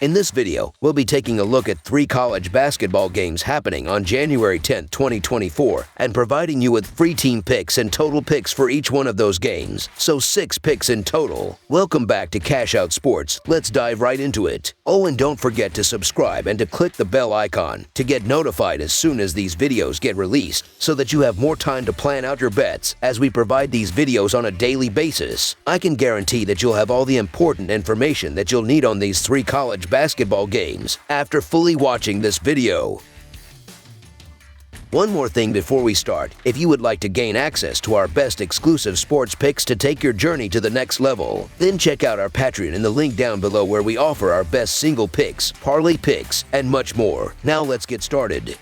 In this video, we'll be taking a look at 3 college basketball games happening on January 10, 2024, and providing you with free team picks and total picks for each one of those games, so 6 picks in total. Welcome back to Cash Out Sports. Let's dive right into it. Oh, and don't forget to subscribe and to click the bell icon to get notified as soon as these videos get released, so that you have more time to plan out your bets as we provide these videos on a daily basis. I can guarantee that you'll have all the important information that you'll need on these 3 college basketball games after fully watching this video. One more thing before we start, if you would like to gain access to our best exclusive sports picks to take your journey to the next level, then check out our Patreon in the link down below where we offer our best single picks, parlay picks, and much more. Now let's get started.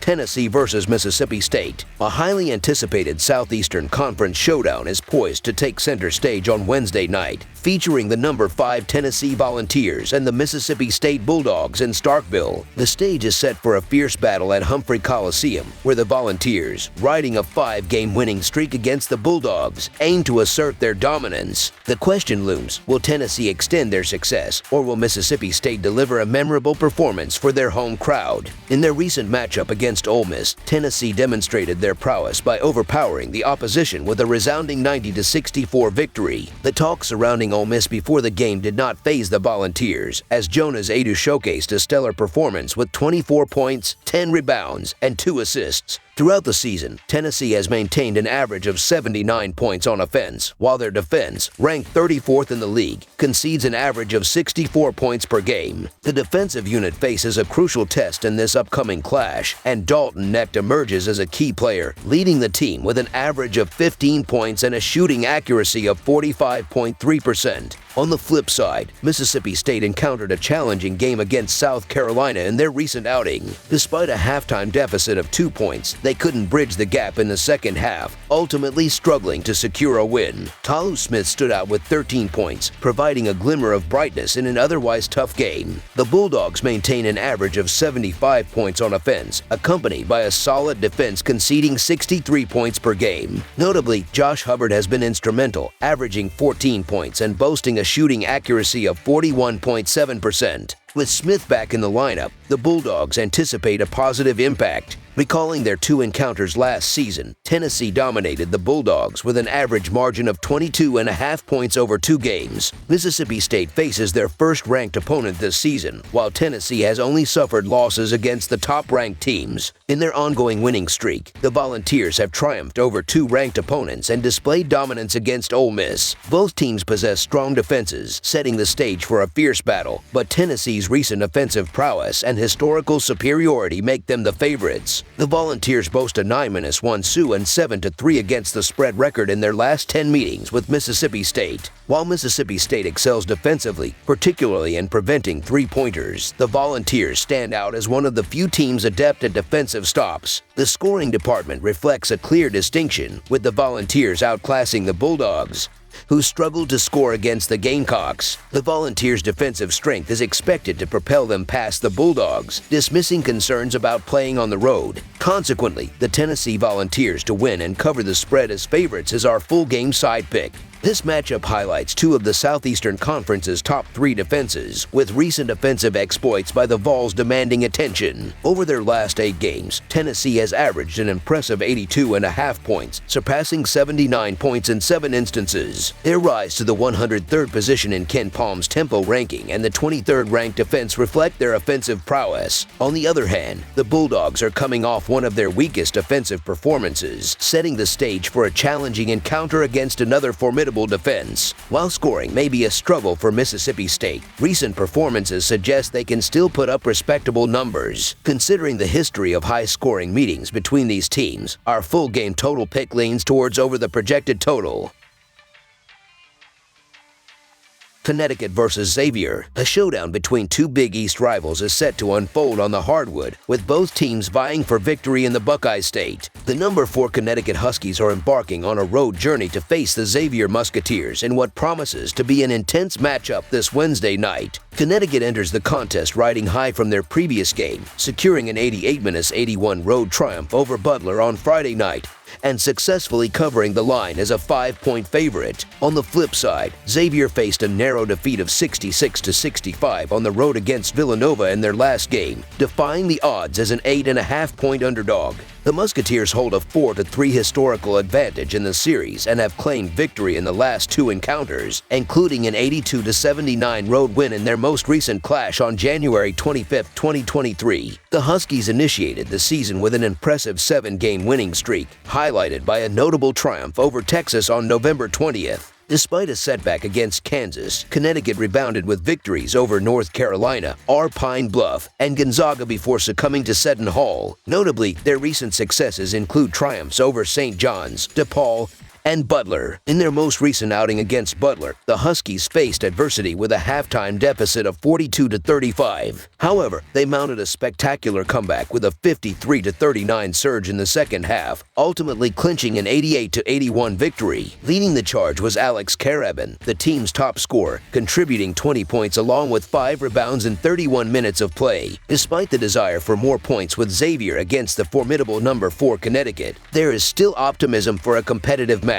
Tennessee versus Mississippi State. A highly anticipated Southeastern Conference showdown is poised to take center stage on Wednesday night, featuring the number 5 Tennessee Volunteers and the Mississippi State Bulldogs in Starkville. The stage is set for a fierce battle at Humphrey Coliseum, where the Volunteers, riding a 5-game winning streak against the Bulldogs, aim to assert their dominance. The question looms, will Tennessee extend their success, or will Mississippi State deliver a memorable performance for their home crowd? In their recent matchup against Ole Miss, Tennessee demonstrated their prowess by overpowering the opposition with a resounding 90-64 victory. The talk surrounding Ole Miss before the game did not faze the Volunteers, as Jonas Aidoo showcased a stellar performance with 24 points, 10 rebounds, and 2 assists. Throughout the season, Tennessee has maintained an average of 79 points on offense, while their defense, ranked 34th in the league, concedes an average of 64 points per game. The defensive unit faces a crucial test in this upcoming clash, and Dalton Knecht emerges as a key player, leading the team with an average of 15 points and a shooting accuracy of 45.3%. On the flip side, Mississippi State encountered a challenging game against South Carolina in their recent outing. Despite a halftime deficit of 2 points, they couldn't bridge the gap in the second half, ultimately struggling to secure a win. Tolu Smith stood out with 13 points, providing a glimmer of brightness in an otherwise tough game. The Bulldogs maintain an average of 75 points on offense, accompanied by a solid defense conceding 63 points per game. Notably, Josh Hubbard has been instrumental, averaging 14 points and boasting a shooting accuracy of 41.7%. With Smith back in the lineup, the Bulldogs anticipate a positive impact. Recalling their 2 encounters last season, Tennessee dominated the Bulldogs with an average margin of 22.5 points over 2 games. Mississippi State faces their first-ranked opponent this season, while Tennessee has only suffered losses against the top-ranked teams. In their ongoing winning streak, the Volunteers have triumphed over 2 ranked opponents and displayed dominance against Ole Miss. Both teams possess strong defenses, setting the stage for a fierce battle, but Tennessee's recent offensive prowess and historical superiority make them the favorites. The Volunteers boast a 9-1 Sioux and 7-3 against the spread record in their last 10 meetings with Mississippi State. While Mississippi State excels defensively, particularly in preventing 3-pointers, the Volunteers stand out as one of the few teams adept at defensive stops. The scoring department reflects a clear distinction, with the Volunteers outclassing the Bulldogs, who struggled to score against the Gamecocks. The Volunteers' defensive strength is expected to propel them past the Bulldogs, dismissing concerns about playing on the road. Consequently, the Tennessee Volunteers to win and cover the spread as favorites is our full game side pick. This matchup highlights 2 of the Southeastern Conference's top 3 defenses, with recent offensive exploits by the Vols demanding attention. Over their last 8 games, Tennessee has averaged an impressive 82.5 points, surpassing 79 points in 7 instances. Their rise to the 103rd position in Ken Palm's tempo ranking and the 23rd ranked defense reflect their offensive prowess. On the other hand, the Bulldogs are coming off one of their weakest offensive performances, setting the stage for a challenging encounter against another formidable defense. While scoring may be a struggle for Mississippi State, recent performances suggest they can still put up respectable numbers. Considering the history of high-scoring meetings between these teams, our full game total pick leans towards over the projected total. Connecticut versus Xavier. A showdown between 2 Big East rivals is set to unfold on the hardwood, with both teams vying for victory in the Buckeye State. The number 4 Connecticut Huskies are embarking on a road journey to face the Xavier Musketeers in what promises to be an intense matchup this Wednesday night. Connecticut enters the contest riding high from their previous game, securing an 88-81 road triumph over Butler on Friday night, and successfully covering the line as a 5-point favorite. On the flip side, Xavier faced a narrow defeat of 66-65 on the road against Villanova in their last game, defying the odds as an 8.5-point underdog. The Musketeers hold a 4-3 historical advantage in the series and have claimed victory in the last 2 encounters, including an 82-79 road win in their most recent clash on January 25, 2023. The Huskies initiated the season with an impressive 7-game winning streak, highlighted by a notable triumph over Texas on November 20th. Despite a setback against Kansas, Connecticut rebounded with victories over North Carolina, Pine Bluff, and Gonzaga before succumbing to Seton Hall. Notably, their recent successes include triumphs over St. John's, DePaul, and Butler. In their most recent outing against Butler, the Huskies faced adversity with a halftime deficit of 42-35. However, they mounted a spectacular comeback with a 53-39 surge in the second half, ultimately clinching an 88-81 victory. Leading the charge was Alex Karabin, the team's top scorer, contributing 20 points along with 5 rebounds in 31 minutes of play. Despite the desire for more points with Xavier against the formidable number 4 Connecticut, there is still optimism for a competitive match.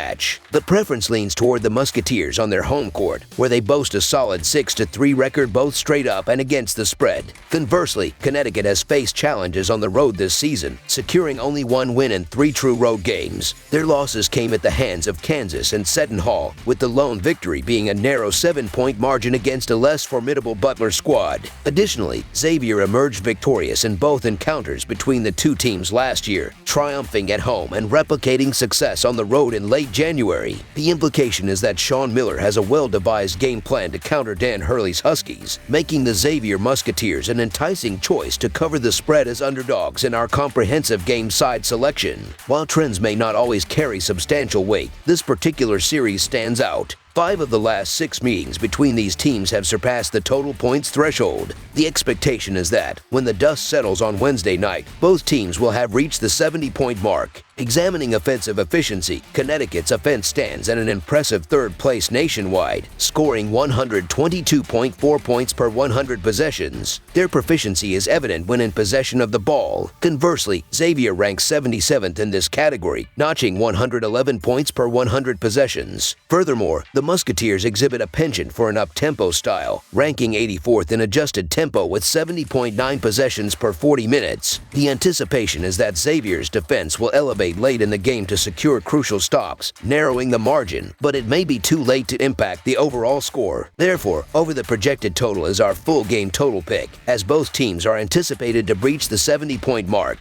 The preference leans toward the Musketeers on their home court, where they boast a solid 6-3 record both straight up and against the spread. Conversely, Connecticut has faced challenges on the road this season, securing only 1 win in 3 true road games. Their losses came at the hands of Kansas and Seton Hall, with the lone victory being a narrow 7-point margin against a less formidable Butler squad. Additionally, Xavier emerged victorious in both encounters between the 2 teams last year, triumphing at home and replicating success on the road in late January. The implication is that Sean Miller has a well-devised game plan to counter Dan Hurley's Huskies, making the Xavier Musketeers an enticing choice to cover the spread as underdogs in our comprehensive game side selection. While trends may not always carry substantial weight, this particular series stands out. 5 of the last 6 meetings between these teams have surpassed the total points threshold. The expectation is that, when the dust settles on Wednesday night, both teams will have reached the 70-point mark. Examining offensive efficiency, Connecticut's offense stands at an impressive 3rd place nationwide, scoring 122.4 points per 100 possessions. Their proficiency is evident when in possession of the ball. Conversely, Xavier ranks 77th in this category, notching 111 points per 100 possessions. Furthermore, the Musketeers exhibit a penchant for an up-tempo style, ranking 84th in adjusted tempo with 70.9 possessions per 40 minutes. The anticipation is that Xavier's defense will elevate late in the game to secure crucial stops, narrowing the margin, but it may be too late to impact the overall score. Therefore, over the projected total is our full game total pick, as both teams are anticipated to breach the 70-point mark.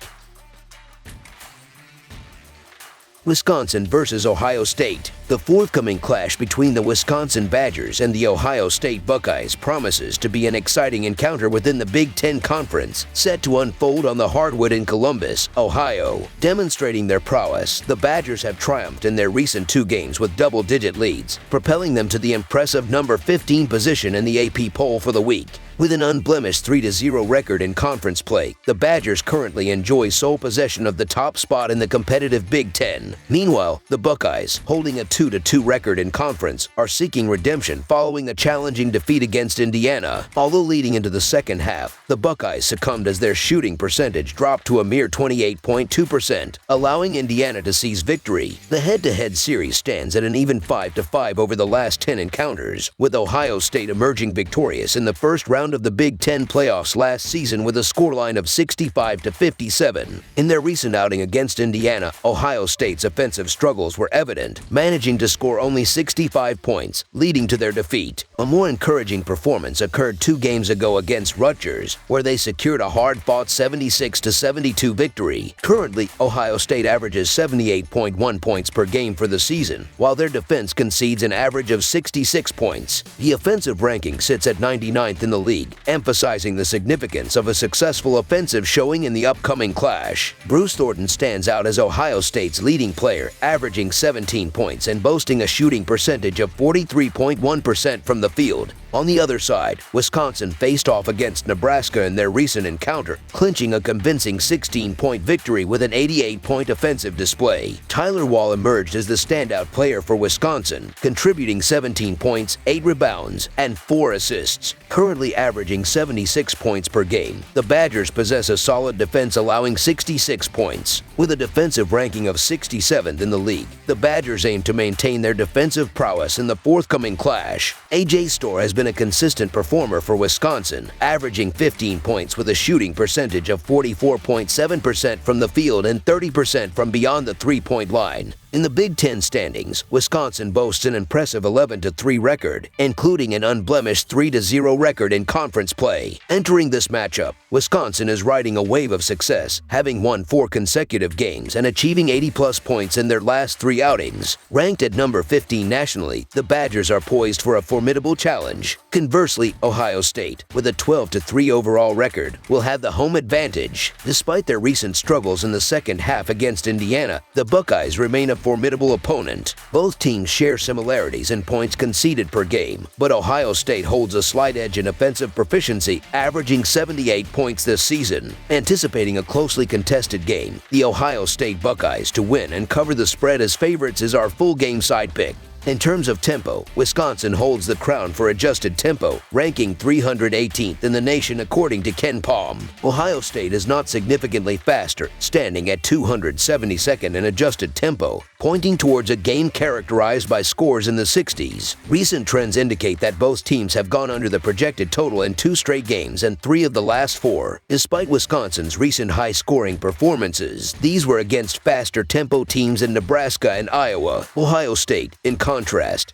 Wisconsin versus Ohio State. The forthcoming clash between the Wisconsin Badgers and the Ohio State Buckeyes promises to be an exciting encounter within the Big Ten Conference, set to unfold on the hardwood in Columbus, Ohio. Demonstrating their prowess, the Badgers have triumphed in their recent 2 games with double-digit leads, propelling them to the impressive number 15 position in the AP poll for the week. With an unblemished 3-0 record in conference play, the Badgers currently enjoy sole possession of the top spot in the competitive Big Ten. Meanwhile, the Buckeyes, holding a 2-2 record in conference, are seeking redemption following a challenging defeat against Indiana. Although leading into the second half, the Buckeyes succumbed as their shooting percentage dropped to a mere 28.2%, allowing Indiana to seize victory. The head-to-head series stands at an even 5-5 over the last 10 encounters, with Ohio State emerging victorious in the first round of the Big Ten playoffs last season with a scoreline of 65-57. In their recent outing against Indiana, Ohio State's offensive struggles were evident, managing to score only 65 points, leading to their defeat. A more encouraging performance occurred 2 games ago against Rutgers, where they secured a hard-fought 76-72 victory. Currently, Ohio State averages 78.1 points per game for the season, while their defense concedes an average of 66 points. The offensive ranking sits at 99th in the league, emphasizing the significance of a successful offensive showing in the upcoming clash. Bruce Thornton stands out as Ohio State's leading player, averaging 17 points and boasting a shooting percentage of 43.1% from the field. On the other side, Wisconsin faced off against Nebraska in their recent encounter, clinching a convincing 16-point victory with an 88-point offensive display. Tyler Wall emerged as the standout player for Wisconsin, contributing 17 points, 8 rebounds, and 4 assists. Currently averaging 76 points per game, the Badgers possess a solid defense allowing 66 points. With a defensive ranking of 67th in the league, the Badgers aim to maintain their defensive prowess in the forthcoming clash. A.J. Storr has been a consistent performer for Wisconsin, averaging 15 points with a shooting percentage of 44.7% from the field and 30% from beyond the three-point line. In the Big Ten standings, Wisconsin boasts an impressive 11-3 record, including an unblemished 3-0 record in conference play. Entering this matchup, Wisconsin is riding a wave of success, having won 4 consecutive games and achieving 80-plus points in their last 3 outings. Ranked at number 15 nationally, the Badgers are poised for a formidable challenge. Conversely, Ohio State, with a 12-3 overall record, will have the home advantage. Despite their recent struggles in the second half against Indiana, the Buckeyes remain a formidable opponent. Both teams share similarities in points conceded per game, but Ohio State holds a slight edge in offensive proficiency, averaging 78 points this season. Anticipating a closely contested game, the Ohio State Buckeyes to win and cover the spread as favorites is our full game side pick. In terms of tempo, Wisconsin holds the crown for adjusted tempo, ranking 318th in the nation according to Ken Palm. Ohio State is not significantly faster, standing at 272nd in adjusted tempo, pointing towards a game characterized by scores in the 60s. Recent trends indicate that both teams have gone under the projected total in 2 straight games and 3 of the last 4. Despite Wisconsin's recent high-scoring performances, these were against faster tempo teams in Nebraska and Iowa. Ohio State, in contrast,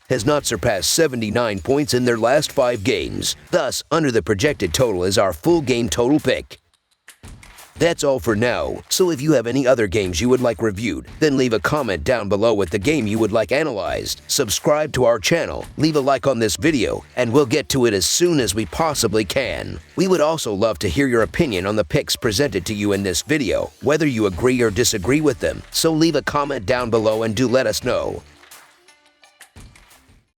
has not surpassed 79 points in their last 5 games. Thus, under the projected total is our full game total pick. That's all for now, so if you have any other games you would like reviewed, then leave a comment down below with the game you would like analyzed. Subscribe to our channel, leave a like on this video, and we'll get to it as soon as we possibly can. We would also love to hear your opinion on the picks presented to you in this video, whether you agree or disagree with them, so leave a comment down below and do let us know.